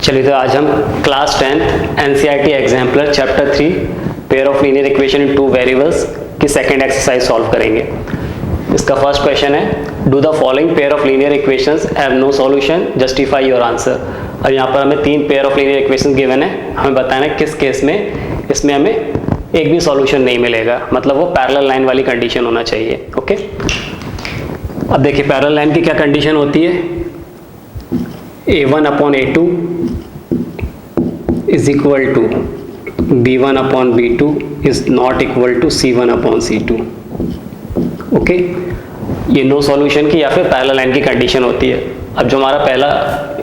चलिए तो आज हम class 10 NCERT exemplar chapter 3 pair of linear equation in two variables की सेकंड एक्सरसाइज सॉल्व करेंगे। इसका फर्स्ट क्वेश्चन है, do the following pair of linear equations have no solution, justify your answer. और यहाँ पर हमें तीन pair of linear equations given है, हमें बताना है किस केस में इसमें हमें एक भी सॉल्यूशन नहीं मिलेगा, मतलब वो पैरेलल लाइन वाली कंडीशन होना चाहिए। ओके, अब देखिए पैरेलल लाइन की क्या कंडीशन होती है, a1/a2 is equal to b1/b2 is not equal to c1/c2। Okay, ये नो सॉल्यूशन की या फिर पैरेलल लाइन की कंडीशन होती है। अब जो हमारा पहला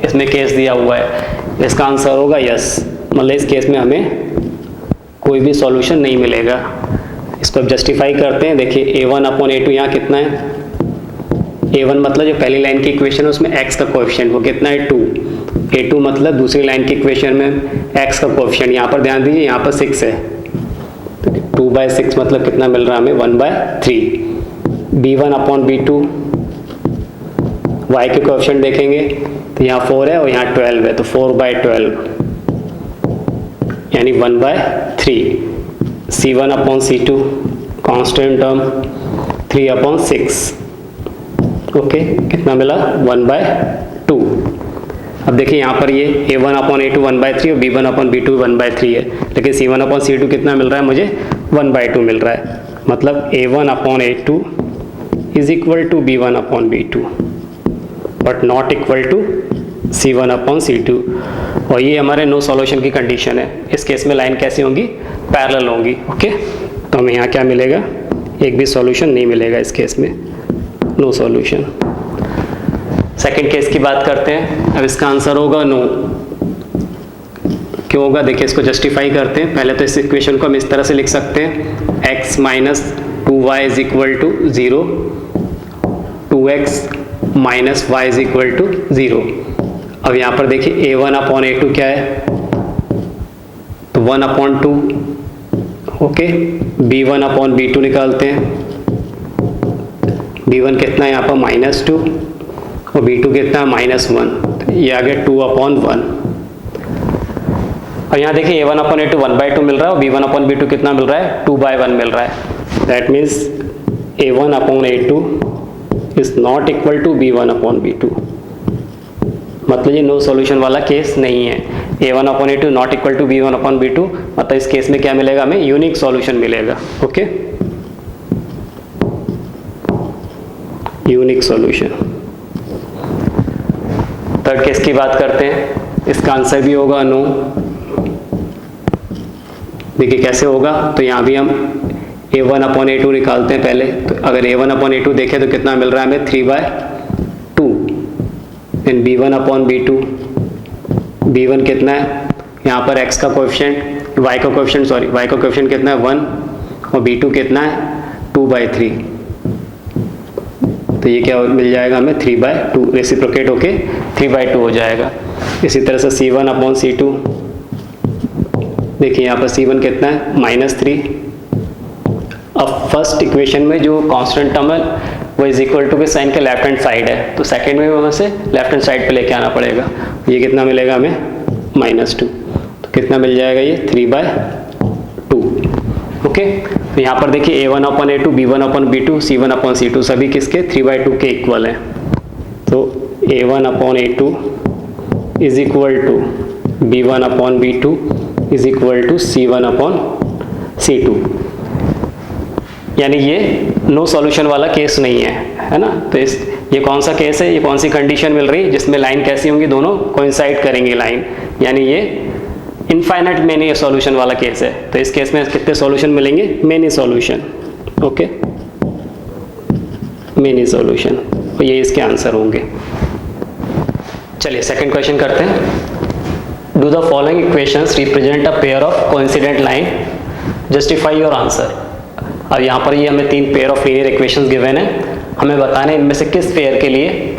इसमें केस दिया हुआ है इसका आंसर होगा यस, मतलब इस केस में हमें कोई भी सॉल्यूशन नहीं मिलेगा। इसको अब जस्टिफाई करते हैं। देखिए a1/a2 यहाँ कितना है, a1 मतलब जो पहली लाइन की इक्वेशन है उसमें x का कोएफिशिएंट वो कितना है 2, a2 मतलब दूसरी लाइन की इक्वेशन में x का कोएफिशिएंट, यहाँ पर ध्यान दीजिए यहाँ पर 6 है, 2/6 मतलब कितना मिल रहा है हमें 1/3। b1/b2 y के कोएफिशिएंट देखेंगे तो यहाँ 4 है और यहाँ 12 है, तो 4/12 यानी 1/3। c1/c2 कांस्टेंट टर्म 3/6, ओके कितना मिला 1/2। अब देखिए यहाँ पर ये a1/a2 1/3 और b1/b2 1/3 है, लेकिन c1/c2 कितना मिल रहा है मुझे 1/2 मिल रहा है, मतलब a1/a2 is equal to b1/b2 but not equal to c1/c2। और ये हमारे नो सॉल्यूशन की कंडीशन है। इस केस में लाइन कैसी होंगी, पैरेलल होंगी। ओके, तो हमें यहाँ क्या मिलेगा, एक भी सॉल्यूशन नहीं मिलेगा इस केस में, नो सॉल्यूशन। सेकंड केस की बात करते हैं। अब इसका आंसर होगा नो। क्यों होगा, देखिए इसको जस्टिफाई करते हैं। पहले तो इस इक्वेशन को हम इस तरह से लिख सकते हैं, x - 2y is equal to 0, 2x - y is equal to 0। अब यहाँ पर देखिए a1/a2 क्या है, तो 1/2, ओके। b1/b2 निकालते हैं, b1 कितना है यहाँ पर -2 और b2 कितना है -1, तो ये आ गया 2/1। और यहाँ देखिए a1/a2 1/2 मिल रहा है और b1/b2 कितना मिल रहा है 2/1 मिल रहा है। That means a1/a2 is not equal to b1/b2, मतलब ये नो सॉल्यूशन वाला केस नहीं है। a1/a2 not equal to b1/b2, मतलब इस केस में क्या मिलेगा हमें, यूनिक सॉल्यूशन मिलेगा। Okay, unique solution. Third case की बात करते हैं। इसका आंसर भी होगा नो। देखिए कैसे होगा, तो यहाँ भी हम a1/a2 निकालते हैं पहले। तो अगर a1/a2 देखें तो कितना मिल रहा है हमें 3/2। देन b1/b2, b1 कितना है यहाँ पर x का कोएफिशिएंट, y का कोएफिशिएंट कितना है 1 और b2 कितना है 2/3, तो ये क्या मिल जाएगा हमें 3/2, रेसिप्रोकेट होके 3/2 हो जाएगा। इसी तरह से c1/c2, देखिए यहाँ पर c1 कितना है -3। अब फर्स्ट इक्वेशन में जो कांस्टेंट टर्म है वो इज इक्वल टू के साइन के लेफ्ट हैंड साइड है, तो सेकंड में हमें से लेफ्ट हैंड साइड पे लेके आना पड़ेगा। ये कितना मिलेगा हमें -2, तो कितना मिल जाएगा ये 3/2। ओके, तो यहाँ पर देखिए a1/a2 b1/b2 c1/c2 सभी किसके 3/2 के इक्वल हैं, तो a1/a2 is equal to b1/b2 is equal to c1/c2, यानी ये नो सॉल्यूशन वाला केस नहीं है ना। तो ये कौन सा केस है, ये कौन सी कंडीशन मिल रही है जिसमें लाइन कैसी होंगी, दोनों कोइंसाइड करेंगी लाइन, यानी ये इनफाइनाइट मेनी सॉल्यूशन वाला केस है। तो इस केस में कितने सॉल्यूशन मिलेंगे, many solution. Okay, many solution, तो ये इसके आंसर होंगे। चलिए सेकंड क्वेश्चन करते हैं। Do the following equations represent a pair of coincident line, justify your answer. अब यहाँ पर ये हमें तीन pair of linear equations given है, हमें बताना है इनमें से किस पेयर के लिए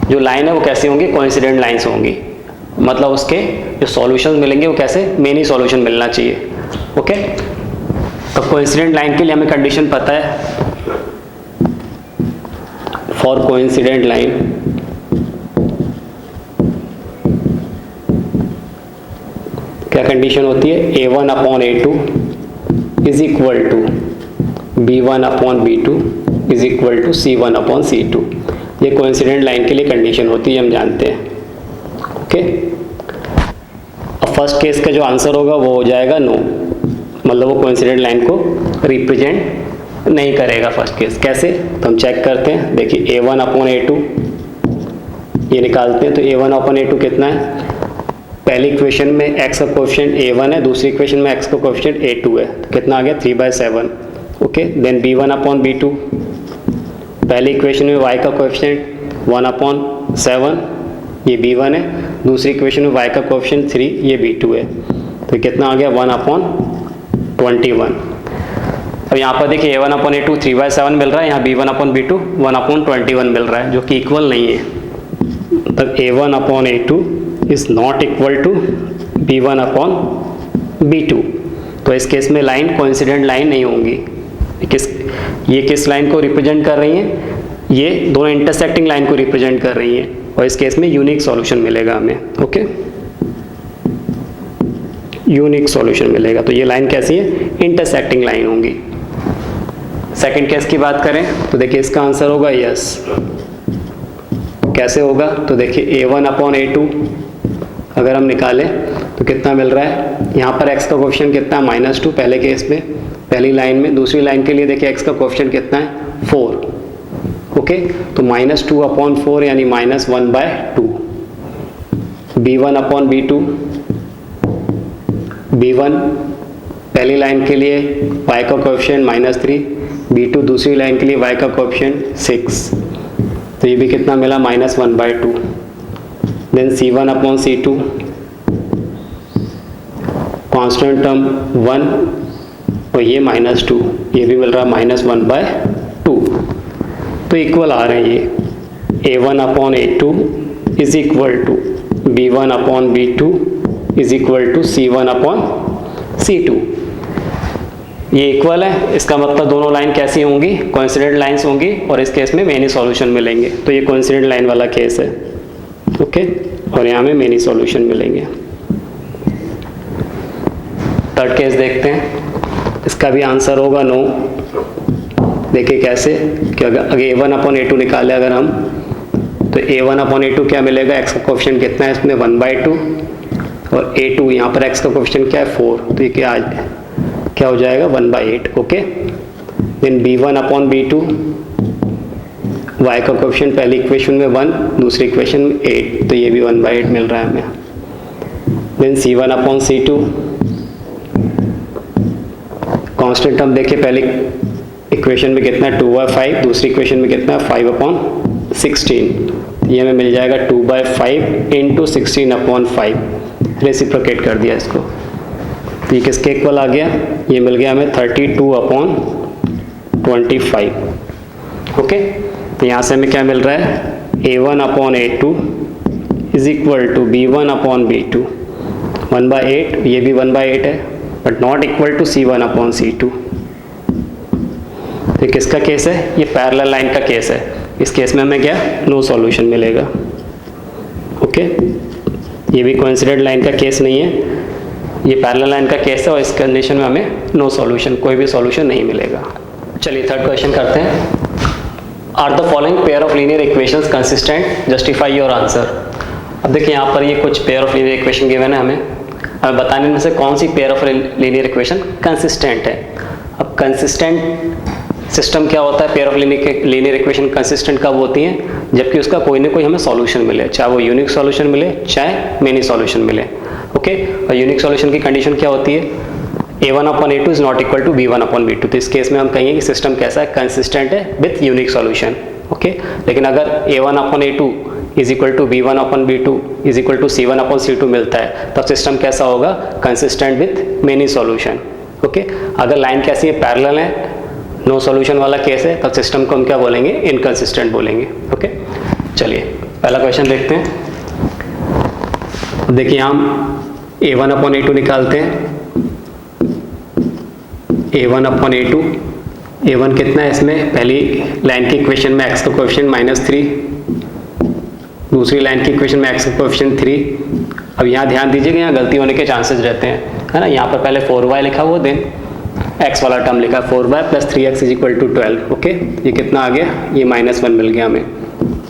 जो लाइन है वो कैसी होंगी, कोइंसिडेंट लाइंस होंगी, मतलब उसके जो सॉल्यूशन मिलेंगे वो कैसे मेनी सॉल्यूशन मिलना चाहिए। ओके, तो कोइंसिडेंट लाइन के लिए हमें कंडीशन पता है, फॉर कोइंसिडेंट लाइन क्या कंडीशन होती है, A1 upon A2 is equal to B1 upon B2 is equal to C1 upon C2। ये कोइंसिडेंट लाइन के लिए कंडीशन होती है, हम जानते हैं। ओके, अब फर्स्ट केस का जो आंसर होगा वो हो जाएगा नो, मतलब वो कोइंसिडेंट लाइन को रिप्रेजेंट नहीं करेगा फर्स्ट केस। कैसे, तो हम चेक करते हैं। देखिए A1 अपॉन A2 ये निकालते हैं, तो A1 अपॉन A2 कितना है, पहली इक्वेशन में x का कोएफिशिएंट A1 है, दूसरी इक्वेशन में x का कोएफिशिएंट A2 है, तो कितना आ गया 3/7। Okay, then B1 upon B2, पहली इक्वेशन में y का कोएफिशिएंट 1/7 ये B1 है, दूसरी इक्वेशन में y का कोएफिशिएंट 3 ये B2 है, तो कितना आ गया 1/21। अब यहाँ पर देखिए A1 अपॉन A2 3/7 मिल रहा है, यहाँ B1 अपॉन B2 1/21 मिल रहा है, जो कि इक्वल नहीं है। तब A1 upon A2 is not equal to B1 upon B2। तो इस केस में लाइन कोइंसिडेंट लाइन नहीं होंगी। ये किस लाइन को रिप्रेजेंट कर रही हैं, ये दोनों इंटरसेक्टिंग लाइन को रिप्रेजेंट कर रही हैं, और इस केस में यूनिक सॉल्यूशन मिलेगा हमें। ओके, यूनिक सॉल्यूशन मिलेगा। तो ये लाइन कैसी है, इंटरसेक्टिंग लाइन होंगी। सेकंड केस की बात करें तो देखिए इसका आंसर होगा यस। कैसे होगा, तो देखिए A1 अपॉन A2 अगर हम निकालें तो कितना मिल रहा है, यहाँ पर x का कोएफिशिएंट कितना है -2 पहले केस में, पहली लाइन में। दूसरी लाइन के लिए देखिए x का कोएफिशिएंट कितना है 4। ओके, तो -2 अपॉन 4 यानी -1/2। B1 अपॉन B2, B1 पहली लाइन के लिए y का कोएफिशिएंट -3, B2 दूसरी लाइन के लिए y का कोएफिशिएंट 6, तो ये भी कितना मिला -1/2। Then C1 upon C2, constant term 1 और ये -2, ये भी मिल रहा है -1/2। तो इक्वल आ रहे हैं ये A1 upon A2 is equal to B1 upon B2 is equal to C1 upon C2। ये इक्वल है, इसका मतलब दोनों लाइन कैसी होंगी, कोइंसिडेंट लाइंस होंगी, और इस केस में मेनी सॉल्यूशन मिलेंगे। तो ये कोइंसिडेंट लाइन वाला केस है। ओके, और यहाँ में मेनी सॉल्यूशन मिलेंगे। थर्ड केस देखते हैं, इसका भी आंसर होगा नो। देखिए कैसे, कि अगर A1 अपॉन A2 निकाले अगर हम, तो A1 अपॉन A2 क्या मिलेगा, x का कोएफिशिएंट कितना है इसमें 1/2, और A2 यहाँ पर x का कोएफिशिएंट क्या है 4, तो ये क्या हो जाएगा 1/8। Okay, then B1 upon B2, y का कोएफिशिएंट पहली इक्वेशन में 1, दूसरी इक्वेशन में 8, तो ये भी 1/8 मिल रहा है हमें। Then C1 upon C2, constant term देखिए पहली इक्वेशन में कितना है 2/5, दूसरी इक्वेशन में कितना है 5/16, ये हमें मिल जाएगा 2/5 इंटू 16/5, रेसिप्रोकेट कर दिया इसको, तो ये किसके इक्वल आ गया, ये मिल गया हमें 32/25। ओके, तो यहाँ से हमें क्या मिल रहा है, A1 upon A2 is equal to B1 upon B2 1/8, ये भी 1/8 है, but not equal to C1 upon C2। तो किसका केस है, ये पैरेलल लाइन का केस है। इस केस में हमें क्या, नो सॉल्यूशन मिलेगा। ओके, ये भी कोइंसिडेंट लाइन का केस नहीं है, ये पैरेलल लाइन का केस है, और इस कंडीशन में हमें नो सॉल्यूशन, कोई भी सॉल्यूशन नहीं मिलेगा। चलिए थर्ड क्वेश्चन करते हैं। Are the following pair of linear equations consistent, justify your answer. अब देखिए यहाँ पर ये कुछ pair of linear equation given है हमें बताने में से कौन सी pair of linear equation consistent है। अब कंसिस्टेंट सिस्टम क्या होता है, pair of linear equation consistent कब होती हैं, जबकि उसका कोई ना कोई हमें सॉल्यूशन मिले, चाहे वो यूनिक सॉल्यूशन मिले चाहे मेनी सॉल्यूशन मिले। ओके, और यूनिक सॉल्यूशन की कंडीशन क्या होती है, A1 upon A2 is not equal to B1 upon B2। तो इस केस में हम कहेंगे कि सिस्टम कैसा है, कंसिस्टेंट है विथ यूनिक सॉल्यूशन। ओके, लेकिन अगर A1 upon A2 is equal to B1 upon B2 is equal to C1 upon C2 मिलता है, तब सिस्टम कैसा होगा, consistent with many solution. Okay, अगर लाइन कैसी है, पैरेलल है, नो सॉल्यूशन वाला केस है, तब सिस्टम को हम क्या बोलेंगे, इनकंसिस्टेंट बोलेंगे। ओके, चलिए पहला क्वेश्चन देखते हैं। देखिए हम A1 अपॉन A2 निकालते हैं। A1 अपॉन A2, A1 कितना है इसमें, पहली लाइन की इक्वेशन में x का कोएफिशिएंट -3, दूसरी लाइन की इक्वेशन में x का कोएफिशिएंट 3, अब यहाँ ध्यान दीजिएगा, यहाँ गलती होने के चांसेस रहते हैं, है ना। यहाँ पर पहले 4y लिखा हुआ, देन x वाला टर्म लिखा 4y plus 3x is equal to 12। Okay, ये कितना आ गया, ये -1 मिल गया हमें।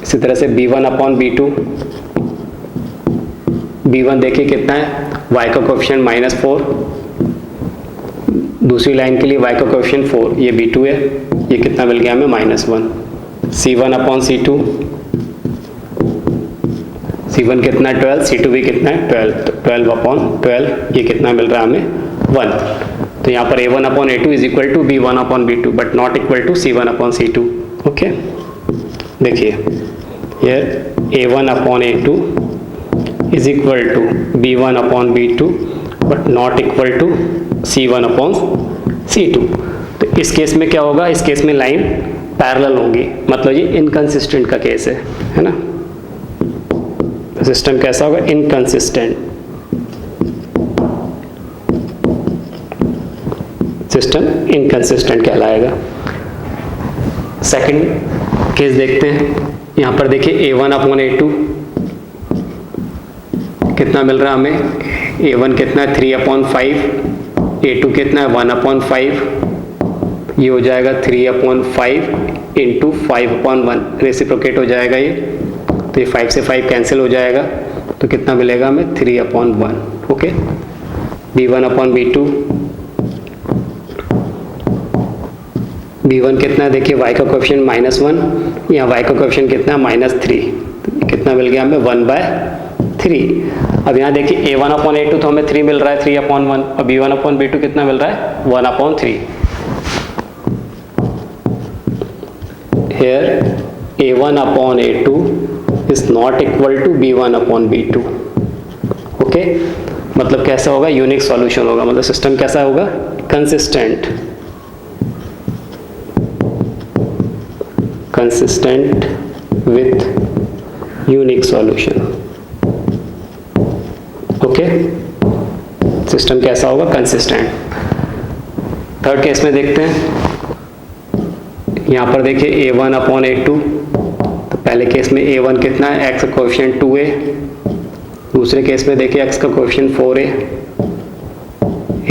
इसी तरह से b1 अपॉन b2, b1 देखिए कितना है, y का कोएफिशिएंट -4, दूसरी लाइन के लिए y का कोएफिशिएंट 4, ये b2 है, ये कितना मिल गया हमें -1। c1 अपॉन c2, c1 कितना है 12, c2 भी कितना है 12, तो 12 अपॉन 12 ये कितना मिल रहा है हमें 1। तो यहाँ पर a1 upon a2 is equal to b1 upon b2 but not equal to c1 upon c2। Okay, देखिए here a1 upon a2 is equal to b1 upon b2 but not equal to c1 upon c2। तो इस case में क्या होगा, इस case में line parallel होंगी, मतलब ये इनकंसिस्टेंट का केस है ना। सिस्टम कैसा होगा, इनकंसिस्टेंट सिस्टम, इनकंसिस्टेंट कहलाएगा। सेकंड केस देखते हैं, यहां पर देखिए a1 अपॉन a2 कितना मिल रहा है हमें, a1 कितना है 3 अपॉन 5, a2 कितना है 1 अपॉन 5, ये हो जाएगा 3 अपॉन 5 इंटू 5 अपॉन 1, रेसिप्रोकेट हो जाएगा ये, तो ये 5 से 5 कैंसिल हो जाएगा, तो कितना मिलेगा हमें 3 upon 1। Okay, b1 upon b2, b1 कितना है देखिए y का कोएफिशिएंट -1, यहाँ y का कोएफिशिएंट कितना है -3, कितना मिल गया हमें 1/3। अब यहाँ देखिए a1 अपॉन a2 तो हमें 3 मिल रहा है 3 अपॉन 1, और b1 अपॉन b2 कितना मिल रहा है 1 upon 3। Here a1 upon a2 is not equal to b1 upon b2। Okay, मतलब कैसा होगा, यूनिक सॉल्यूशन होगा, मतलब सिस्टम कैसा होगा, consistent with unique solution. Okay, system कैसा होगा, कंसिस्टेंट। थर्ड केस में देखते हैं, यहाँ पर देखिए a1 अपॉन a2, तो पहले केस में a1 कितना है, x का कोएफिशिएंट 2a, दूसरे केस में देखिए x का कोएफिशिएंट 4a,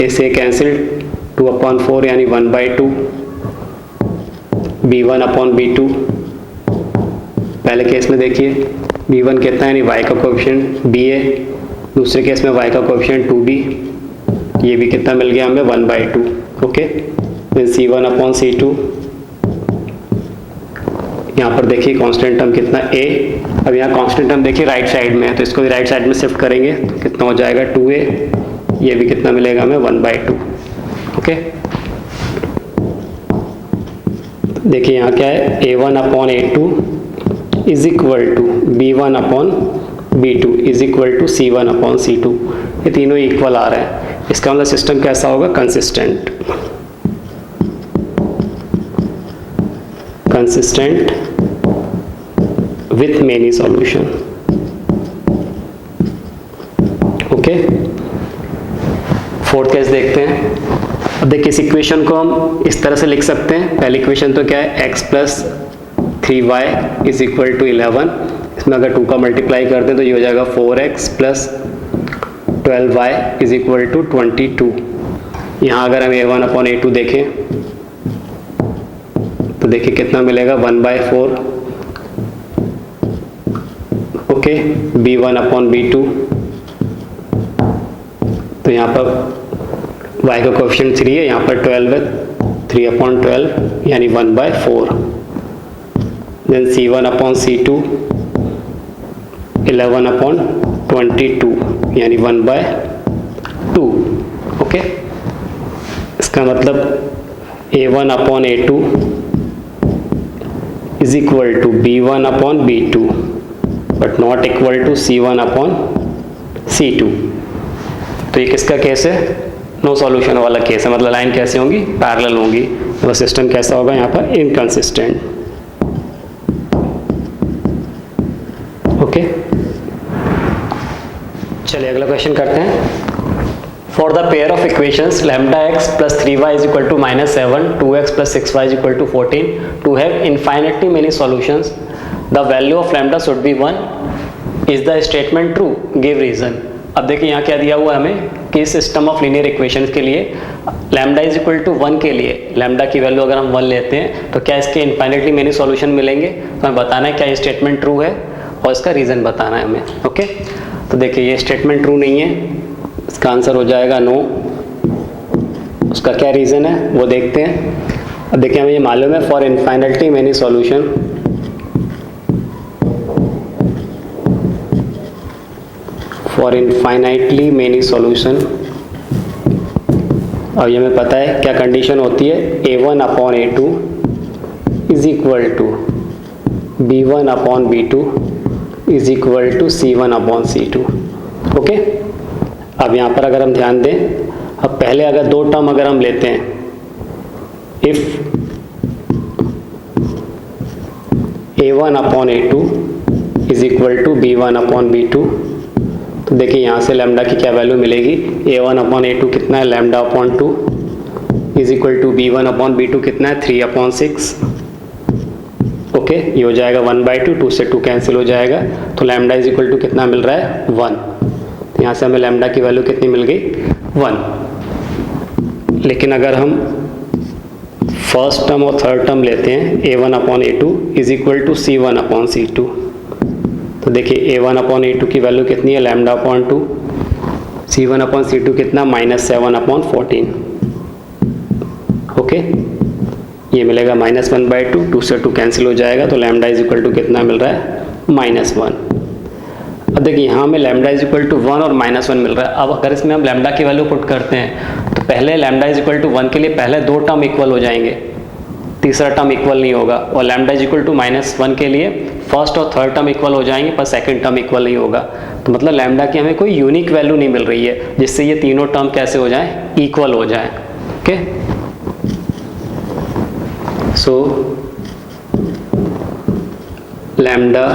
a से कैंसिल 2 अपॉन 4 यानी 1/2, b1 अपॉन b2, पहले केस में देखिए b1 कितना है, यानी y का कोएफिशिएंट ba, दूसरे केस में y का कोएफिशिएंट 2b, ये भी कितना मिल गया हमें 1/2। Okay, then c1 upon c2, यहाँ पर देखिए कांस्टेंट टर्म कितना a, अब यहाँ कांस्टेंट टर्म देखिए राइट साइड में है, तो इसको भी राइट साइड में शिफ्ट करेंगे तो कितना हो जाएगा 2a, ये भी कितना मिलेगा हमें 1/2। ओके, देखिए यहाँ क्या है, a1 upon a2 is equal to b1 upon b2 is equal to c1 upon c2, ये तीनों इक्वल आ रहे हैं, इसका मतलब सिस्टम कैसा होगा, consistent with many solution। Okay, fourth case देखते हैं। अब देखिए इस इक्वेशन को हम इस तरह से लिख सकते हैं, पहली इक्वेशन तो क्या है, x plus 3y is equal to 11, इसमें अगर 2 का मल्टीप्लाई कर दें तो ये हो जाएगा 4x plus 12y is equal to 22। यहाँ अगर हम a1 अपॉन a2 देखें तो देखिए कितना मिलेगा 1/4। ओके, b1 अपॉन b2, तो यहाँ पर y का कोएफिशिएंट 3 है, यहाँ पर 12 है, 3 अपॉन 12 यानी 1/4। Then c1 upon c2 11 upon 22 यानी 1/2। ओके, इसका मतलब a1 upon a2 is equal to b1 upon b2 but not equal to c1 upon c2। तो ये किसका केस है, नो सॉल्यूशन वाला केस है, मतलब लाइन कैसी होंगी, पैरेलल होंगी, तो सिस्टम कैसा होगा यहाँ पर, इनकंसिस्टेंट। ओके, चलिए अगला क्वेश्चन करते हैं। For the pair of equations lambda x plus 3y is equal to -7, 2x plus 6y is equal to 14, to have infinitely many solutions, the value of lambda should be 1. Is the statement true? Give reason. अब देखिए यहाँ क्या दिया हुआ है हमें कि system of linear equations के लिए लैम्डा इज इक्वल टू 1 के लिए लैम्डा की वैल्यू अगर हम 1 लेते हैं तो क्या इसके इनफाइनाइटली मेनी सॉल्यूशन मिलेंगे, तो हमें बताना है क्या ये स्टेटमेंट ट्रू है और इसका रीज़न बताना है हमें। ओके, तो देखिए ये स्टेटमेंट ट्रू नहीं है, इसका आंसर हो जाएगा नो। उसका क्या रीज़न है वो देखते हैं। अब देखिए हमें ये मालूम है for infinitely many solution for infinitely many solution, और ये हमें पता है क्या कंडीशन होती है, A1 upon A2 is equal to B1 upon B2 is equal to C1 upon C2। Okay, अब यहाँ पर अगर हम ध्यान दें, अब पहले अगर दो टर्म अगर हम लेते हैं, if A1 upon A2 is equal to B1 upon B2, तो देखिए यहाँ से लैम्डा की क्या वैल्यू मिलेगी, A1 अपॉन A2 कितना है, lambda upon 2 is equal to B1 upon B2 कितना है, 3 अपॉन 6। ओके, ये हो जाएगा 1/2, 2 से 2 कैंसिल हो जाएगा, तो लैम्डा इज इक्वल टू कितना मिल रहा है, 1। तो यहाँ से हमें लैम्डा की वैल्यू कितनी मिल गई, 1। लेकिन अगर हम फर्स्ट टर्म और थर्ड टर्म लेते हैं, A1 upon A2 is equal to C1 upon C2, तो देखिए A1 अपॉन A2 की वैल्यू कितनी है, lambda upon 2, C1 upon C2 कितना, -7 अपॉन 14। ओके, ये मिलेगा -1/2, 2 से 2 कैंसिल हो जाएगा, तो लैम्डा इज इक्वल टू कितना मिल रहा है, -1। अब देखिए यहाँ में लैम्डा इज इक्वल टू 1 और -1 मिल रहा है। अब अगर इसमें हम लैम्डा की वैल्यू पुट करते हैं तो पहले लैम्डा इज इक्वल टू 1 के लिए पहले दो टर्म इक्वल हो जाएंगे, तीसरा टर्म इक्वल नहीं होगा, और लैम्डा इज इक्वल टू -1 के लिए फर्स्ट और थर्ड टर्म इक्वल हो जाएंगे पर सेकंड टर्म इक्वल नहीं होगा। तो मतलब लैम्डा की हमें कोई यूनिक वैल्यू नहीं मिल रही है जिससे ये तीनों टर्म कैसे हो जाएं, इक्वल हो जाएं। Okay, so lambda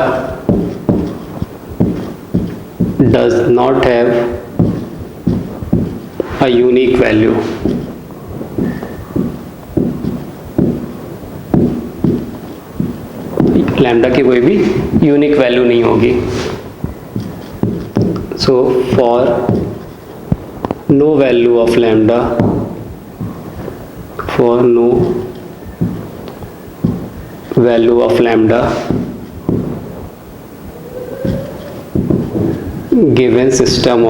does not have a unique value lambda की कोई भी यूनिक वैल्यू नहीं होगी। So for no value of lambda, for no value of lambda given system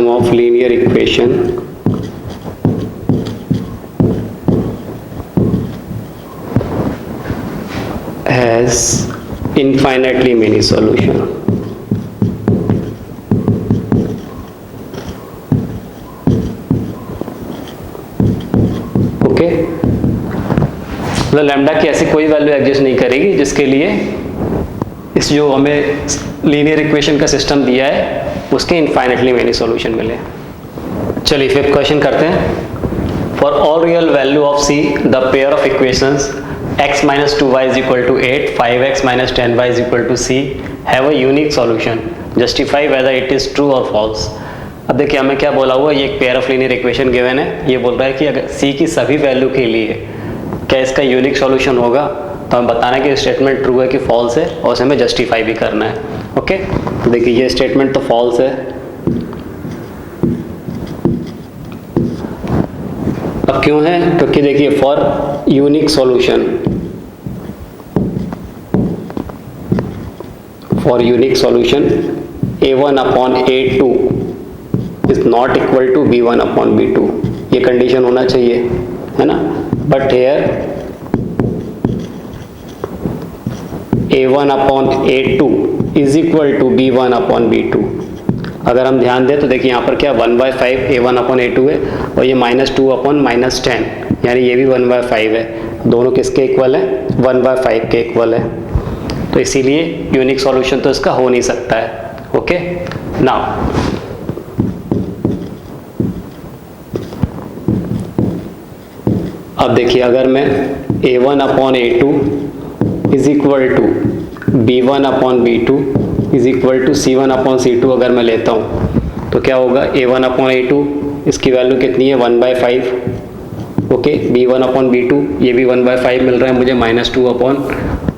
of linear equation has infinitely many solution। Okay, मतलब lambda की ऐसी कोई value exist नहीं करेगी जिसके लिए इस जो हमें लीनियर इक्वेशन का सिस्टम दिया है उसके इनफाइनाइटली मेनी सॉल्यूशन मिले। चलिए फिफ्थ क्वेश्चन करते हैं। For all real value of see the pair of equations x minus 2y is equal to 8, 5x minus 10y is equal to c have a unique solution, justify whether it is true or false। अब देखिए हमें क्या बोला हुआ, ये एक pair of linear equation given है, ये बोल रहा है कि अगर c की सभी वैल्यू के लिए क्या इसका यूनिक सॉल्यूशन होगा, तो हमें बताना है कि स्टेटमेंट ट्रू है कि फॉल्स है और उसे हमें जस्टिफाई भी करना है। ओके, तो देखिए ये स्टेटमेंट तो फॉल्स है। अब क्यों है, क्योंकि देखिए for unique solution, for unique solution A1 upon A2 is not equal to B1 upon B2, ये कंडीशन होना चाहिए, है ना। But here A1 upon A2 is equal to B1 upon B2। अगर हम ध्यान दें तो देखिए यहाँ पर क्या 1/5 A1 अपॉन A2 है और ये -2 अपॉन -10, यानी ये भी 1/5 है। दोनों किसके इक्वल है, 1/5 के इक्वल है, तो इसीलिए यूनिक सॉल्यूशन तो इसका हो नहीं सकता है। ओके, नाउ अब देखिए अगर मैं A1 upon A2 is equal to B1 upon B2 is equal to C1 upon C2 अगर मैं लेता हूँ तो क्या होगा, A1 अपॉन A2 इसकी वैल्यू कितनी है 1/5। ओके, B1 अपॉन B2 ये भी 1/5 मिल रहा है मुझे, -2 अपॉन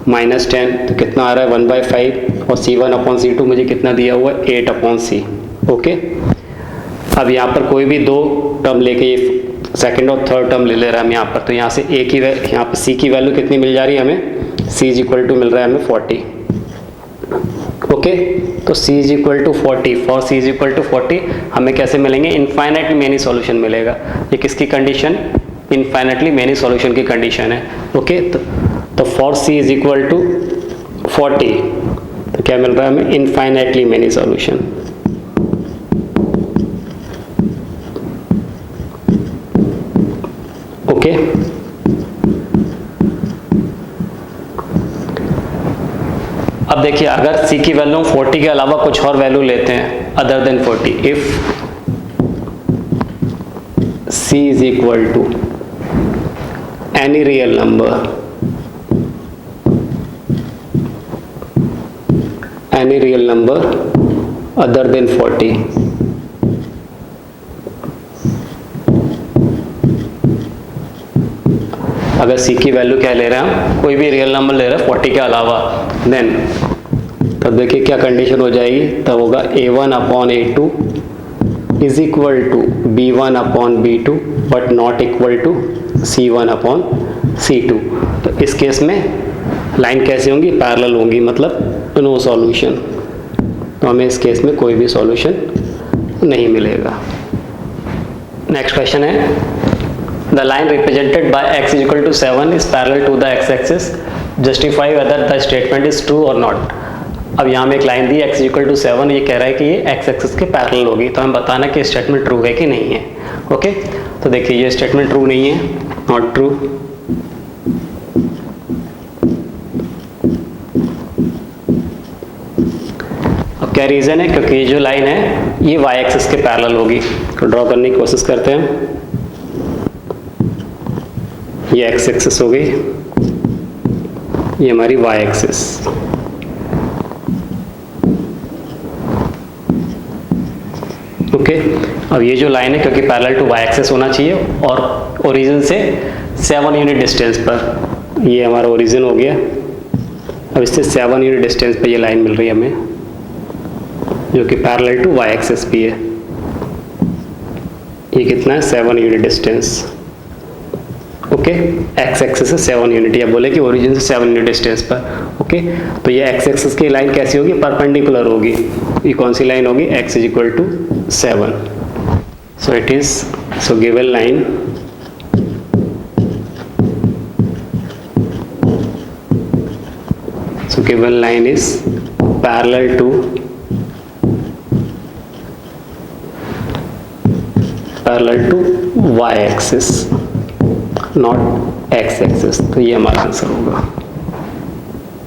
-10 तो कितना आ रहा है 1/5 और C1/C2 मुझे कितना दिया हुआ है 8/C। ओके, अब यहाँ पर कोई भी दो टर्म लेके ये सेकंड और थर्ड टर्म ले रहा है हम यहाँ पर, तो यहाँ से ए की यहाँ पर C की वैल्यू कितनी मिल जा रही है हमें, C इज इक्वल टू मिल रहा है हमें 40। ओके, तो C is equal to 40, for C is equal to 40 हमें कैसे मिलेंगे, इनफाइनाइटली मेनी सॉल्यूशन मिलेगा। ये किसकी कंडीशन, इनफाइनाइटली मेनी सॉल्यूशन की कंडीशन है। ओके, तो for C is equal to 40 तो क्या मिल रहा है हमें, इनफाइनाइटली मेनी सॉल्यूशन। ओके, अब देखिए अगर C की वैल्यू हम 40 के अलावा कुछ और वैल्यू लेते हैं other than 40, if C is equal to any real number, any real number other than 40, अगर C की वैल्यू क्या ले रहे हैं हम, कोई भी रियल नंबर ले रहे हैं 40 के अलावा, देन तब देखिए क्या कंडीशन हो जाएगी, तब होगा A1/A2 is equal to B1/B2 but not equal to C1/C2। तो इस केस में लाइन कैसी होंगी, पैरेलल होंगी, मतलब नो सॉल्यूशन। तो हमें इस केस में कोई भी सॉल्यूशन नहीं मिलेगा। नेक्स्ट क्वेश्चन है, the line represented by x is equal to 7 is parallel to the x axis, justify whether the statement is true और नॉट। अब यहाँ में एक लाइन दी x इज इक्वल टू 7, ये कह रहा है कि ये x एक्सिस के पैरेलल होगी, तो हमें बताना कि स्टेटमेंट ट्रू है कि नहीं है। ओके, तो देखिए ये स्टेटमेंट ट्रू नहीं है, नॉट ट्रू। क्या रीज़न है, क्योंकि ये जो लाइन है ये y एक्सिस के पैरेलल होगी। तो ड्रॉ करने की कोशिश करते हैं, ये x एक्सिस हो गई, ये हमारी y एक्सिस। ओके, अब ये जो लाइन है क्योंकि पैरेलल टू y एक्सिस होना चाहिए और ओरिजिन से 7 यूनिट डिस्टेंस पर, ये हमारा ओरिजिन हो गया। अब इससे 7 यूनिट डिस्टेंस पर ये लाइन मिल रही है हमें, जो कि पैरेलल टू y एक्सिस भी है। ये कितना है, 7 unit distance. Okay, x axis से 7 यूनिट, या बोले कि ओरिजिन से 7 यूनिट डिस्टेंस पर। ओके, तो ये x एक्सिस की लाइन कैसी होगी, परपेंडिकुलर होगी। ये कौन सी लाइन होगी, x is equal to 7। So it is, so given line given line is parallel to y axis, not x axis। तो ये हमारा आंसर होगा।